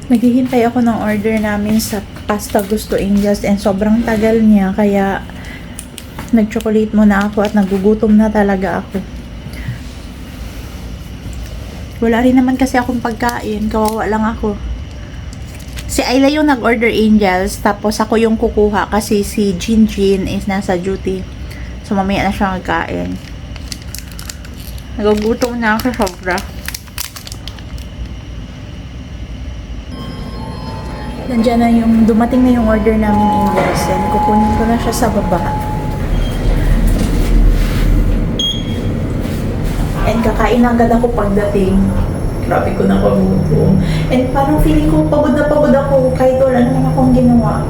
Naghihintay ako ng order namin sa Pasta Gusto Angels and sobrang tagal niya kaya nag-chocolate muna ako at nagugutom na talaga ako. Wala rin naman kasi akong pagkain, kawawa lang ako. Si Ayla yung nag-order Angels tapos ako yung kukuha kasi si Jinjin is nasa duty. So mamaya na siya magkain. Nagugutom na ako sobra. Nandiyan na yung, dumating na yung order namin Angels and kukunin ko na siya sa baba. And kakain agad ako pagdating. Grabe ko na pagutom. And parang feeling ko pagod na pagod ako kahit wala naman akong ginawa.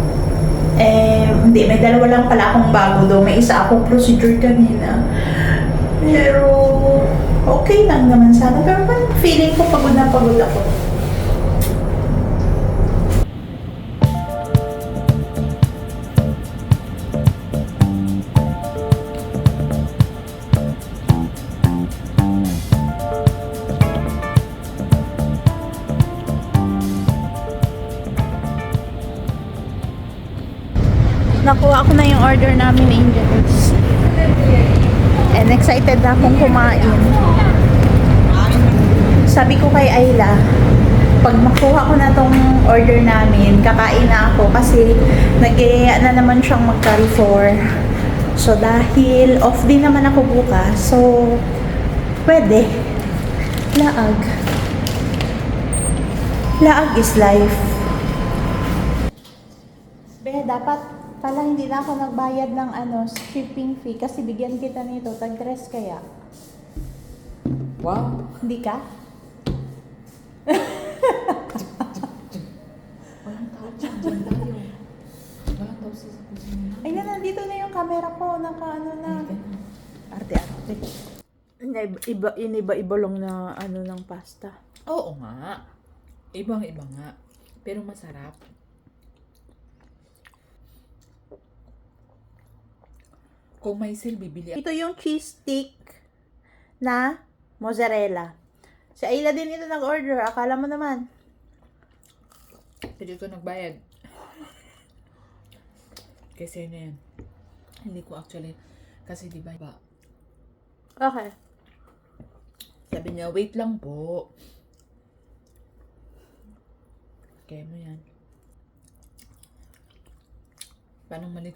Hindi, may dalawa lang pala akong bago daw. May isa akong procedure kanina. Pero, okay lang naman sana. Pero parang feeling ko pagod na pagod ako. Nakuha ko na yung order namin, Angels. And excited na akong kumain. Sabi ko kay Ayla, pag makuha ko na tong order namin, kakain na ako kasi nag-iaya na naman siyang mag-Carrefour. So dahil off din naman ako bukas, so pwede. Laag. Laag is life. Dapat pala hindi na ako nagbayad ng shipping fee kasi bigyan kita nito, tag-dress kaya. Wow. Hindi ka? Walang tao dyan. Dyan tayo. Walang tao sa kusina. Ay na, nandito na yung camera ko. Na. Arte-arte. Iniba-iba lang na ng pasta. Oo nga. Ibang-iba nga. Pero masarap. Kung may sale, bibili ako. Ito yung cheese stick na mozzarella. Si Ayla din ito nag-order. Akala mo naman. Hindi ko nagbayad. Kasi na yan. Hindi ko actually. Kasi di ba? Okay. Sabi niya, wait lang po. Kaya mo yan. Paano mali